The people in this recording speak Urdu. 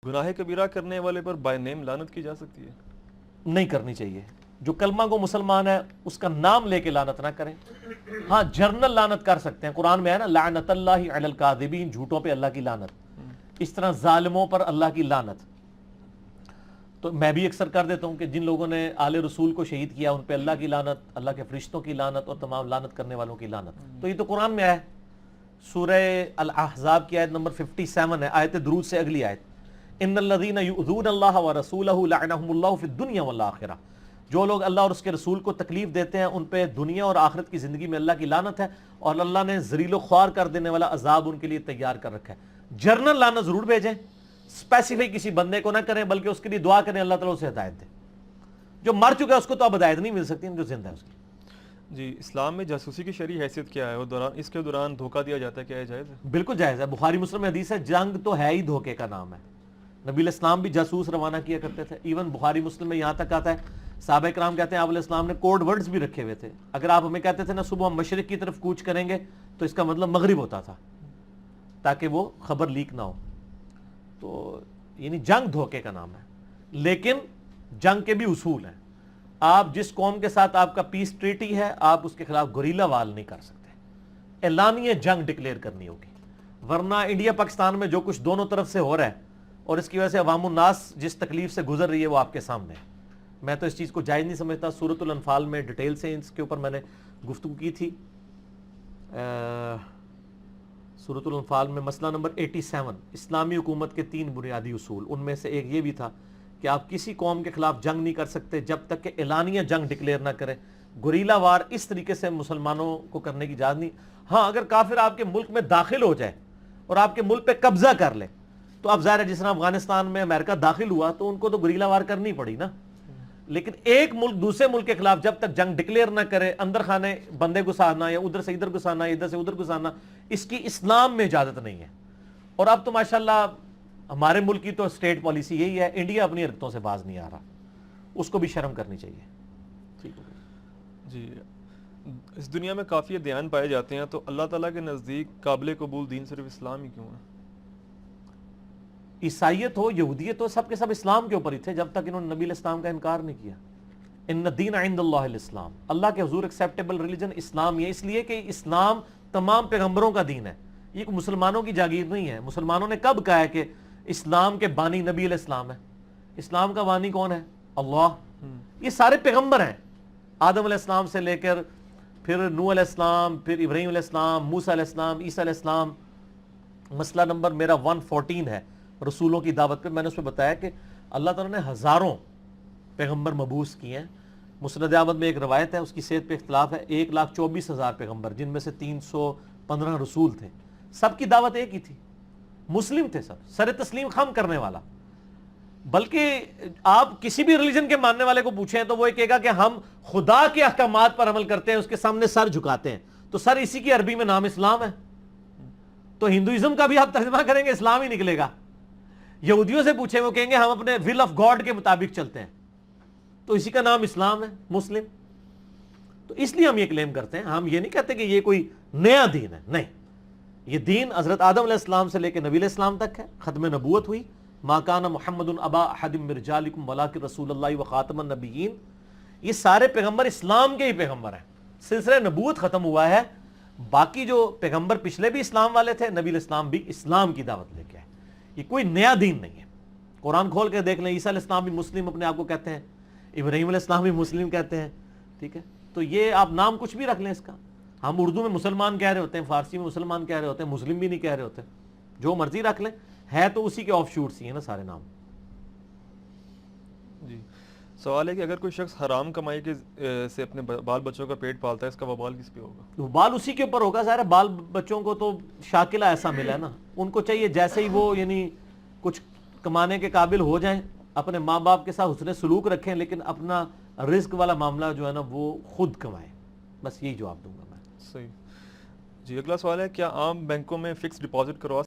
گناہ کبیرہ کرنے والے پر بائی نیم لعنت کی جا سکتی ہے؟ نہیں کرنی چاہیے. جو کلمہ کو مسلمان ہے اس کا نام لے کے لعنت نہ کریں. ہاں جرنل لعنت کر سکتے ہیں, قرآن میں ہے نا لعنت اللہ علی الکاذبین, جھوٹوں پہ اللہ کی لعنت, اس طرح ظالموں پر اللہ کی لعنت. تو میں بھی اکثر کر دیتا ہوں کہ جن لوگوں نے آل رسول کو شہید کیا ان پہ اللہ کی لعنت, اللہ کے فرشتوں کی لعنت اور تمام لعنت کرنے والوں کی لعنت. تو یہ تو قرآن میں ہے, سورہ الاحزاب کی آیت نمبر 57 ہے, آیت درود سے اگلی آیت, ان الذین یؤذون اللہ ورسولہ لعنہم اللہ فی الدنیا والآخرہ. جو لوگ اللہ اور اس کے رسول کو تکلیف دیتے ہیں ان پہ دنیا اور آخرت کی زندگی میں اللہ کی لعنت ہے, اور اللہ نے ذلیل و خوار کر دینے والا عذاب ان کے لیے تیار کر رکھا ہے. جرنل لعنت ضرور بھیجیں, اسپیسیفک کسی بندے کو نہ کریں, بلکہ اس کے لیے دعا کریں اللہ تعالیٰ اسے ہدایت دے. جو مر چکا ہے اس کو تو اب ہدایت نہیں مل سکتی, جو زندہ ہے اس کی. جی, اسلام میں جاسوسی کی شرعی حیثیت کیا ہے, اور اس کے دوران دھوکہ دیا جاتا ہے, کیا یہ جائز ہے؟ بالکل جائز ہے. بخاری مسلم میں حدیث ہے, جنگ تو ہے ہی دھوکے کا نام ہے. نبی علیہ السلام بھی جاسوس روانہ کیا کرتے تھے. ایون بخاری مسلم میں یہاں تک آتا ہے, صحابہ کرام کہتے ہیں آپ علیہ السلام نے کوڈ ورڈز بھی رکھے ہوئے تھے. اگر آپ ہمیں کہتے تھے نا صبح ہم مشرق کی طرف کوچ کریں گے تو اس کا مطلب مغرب ہوتا تھا, تاکہ وہ خبر لیک نہ ہو. تو یعنی جنگ دھوکے کا نام ہے, لیکن جنگ کے بھی اصول ہیں. آپ جس قوم کے ساتھ آپ کا پیس ٹریٹی ہے, آپ اس کے خلاف گوریلا وار نہیں کر سکتے, اعلانیہ جنگ ڈکلیئر کرنی ہوگی. ورنہ انڈیا پاکستان میں جو کچھ دونوں طرف سے ہو رہا ہے اور اس کی وجہ سے عوام الناس جس تکلیف سے گزر رہی ہے وہ آپ کے سامنے ہے. میں تو اس چیز کو جائز نہیں سمجھتا. سورۃ الانفال میں ڈیٹیل سے اس کے اوپر میں نے گفتگو کی تھی. سورۃ الانفال میں مسئلہ نمبر 87, اسلامی حکومت کے 3 بنیادی اصول, ان میں سے ایک یہ بھی تھا کہ آپ کسی قوم کے خلاف جنگ نہیں کر سکتے جب تک کہ اعلانیہ جنگ ڈکلیئر نہ کریں. گوریلا وار اس طریقے سے مسلمانوں کو کرنے کی اجازت نہیں. ہاں اگر کافر آپ کے ملک میں داخل ہو جائے اور آپ کے ملک پہ قبضہ کر لے تو اب ظاہر ہے جس طرح افغانستان میں امریکہ داخل ہوا تو ان کو تو گوریلا وار کرنی پڑی نا. لیکن ایک ملک دوسرے ملک کے خلاف جب تک جنگ ڈکلیئر نہ کرے, اندر خانے بندے گھسانا یا ادھر سے ادھر گھسانا, ادھر سے ادھر گھسانا, اس کی اسلام میں اجازت نہیں ہے. اور اب تو ماشاءاللہ ہمارے ملک کی تو اسٹیٹ پالیسی یہی ہے, انڈیا اپنی حرکتوں سے باز نہیں آ رہا, اس کو بھی شرم کرنی چاہیے. ٹھیک ہے جی, اس دنیا میں کافی ادیان پائے جاتے ہیں, تو اللہ تعالیٰ کے نزدیک قابل قبول دین صرف اسلام ہی کیوں ہے؟ عیسائیت ہو, یہودیت ہو, سب کے سب اسلام کے اوپر ہی تھے جب تک انہوں نے نبی علیہ السلام کا انکار نہیں کیا. ان الدین عند اللہ الاسلام, اللہ کے حضور ایکسیپٹیبل ریلیجن اسلام. یہ اس لیے کہ اسلام تمام پیغمبروں کا دین ہے, یہ کوئی مسلمانوں کی جاگیر نہیں ہے. مسلمانوں نے کب کہا ہے کہ اسلام کے بانی نبی علیہ السلام ہے؟ اسلام کا بانی کون ہے؟ اللہ. یہ سارے پیغمبر ہیں, آدم علیہ السلام سے لے کر پھر نوح علیہ السلام, پھر ابراہیم علیہ السلام, موسیٰ علیہ السلام, عیسیٰ علیہ السلام. مسئلہ نمبر میرا 114 ہے رسولوں کی دعوت پہ. میں نے اس میں بتایا کہ اللہ تعالیٰ نے ہزاروں پیغمبر مبعوث کیے ہیں. مسند احمد میں ایک روایت ہے, اس کی صحت پہ اختلاف ہے, 1,24,000 پیغمبر, جن میں سے 315 رسول تھے. سب کی دعوت ایک ہی تھی, مسلم تھے سب, سر تسلیم خم کرنے والا. بلکہ آپ کسی بھی ریلیجن کے ماننے والے کو پوچھیں تو وہ یہ کہے گا کہ ہم خدا کے احکامات پر عمل کرتے ہیں, اس کے سامنے سر جھکاتے ہیں. تو سر اسی کی عربی میں نام اسلام ہے. تو ہندوازم کا بھی آپ ترجمہ کریں گے اسلام ہی نکلے گا. یہودیوں سے پوچھیں وہ کہیں گے ہم اپنے ول آف گاڈ کے مطابق چلتے ہیں, تو اسی کا نام اسلام ہے, مسلم. تو اس لیے ہم یہ کلیم کرتے ہیں, ہم یہ نہیں کہتے کہ یہ کوئی نیا دین ہے, نہیں. یہ دین حضرت آدم علیہ السلام سے لے کے نبی علیہ السلام تک ہے. ختم نبوت ہوئی, ما کان محمد ابا احد من رجالکم ولکن رسول اللہ وخاتم النبیین. یہ سارے پیغمبر اسلام کے ہی پیغمبر ہیں. سلسلہ نبوت ختم ہوا ہے, باقی جو پیغمبر پچھلے بھی اسلام والے تھے, نبی علیہ السلام بھی اسلام کی دعوت لے کے آئے. یہ کوئی نیا دین نہیں ہے. قرآن کھول کے دیکھ لیں, عیسیٰ علیہ السلام بھی مسلم اپنے آپ کو کہتے ہیں, ابراہیم علیہ السلام بھی مسلم کہتے ہیں. ٹھیک ہے, تو یہ آپ نام کچھ بھی رکھ لیں اس کا. ہم اردو میں مسلمان کہہ رہے ہوتے ہیں, فارسی میں مسلمان کہہ رہے ہوتے ہیں, مسلم بھی نہیں کہہ رہے ہوتے, جو مرضی رکھ لیں, ہے تو اسی کے آف شوٹس ہی ہیں نا سارے نام. جی, سوال ہے کہ اگر کوئی شخص حرام کمائی کے سے اپنے بال بچوں کا پیٹ پالتا ہے, اس کا وبال کس پہ ہوگا؟ بال اسی کے اوپر ہوگا. ظاہر ہے بال بچوں کو تو شاکلہ ایسا ملا ہے نا, ان کو چاہیے جیسے ہی وہ یعنی کچھ کمانے کے قابل ہو جائیں, اپنے ماں باپ کے ساتھ حسن سلوک رکھیں, لیکن اپنا رزق والا معاملہ جو ہے نا وہ خود کمائیں. بس یہی جواب دوں گا میں. صحیح. جی, اگلا سوال ہے, کیا عام بینکوں میں فکس ڈپازٹ کروا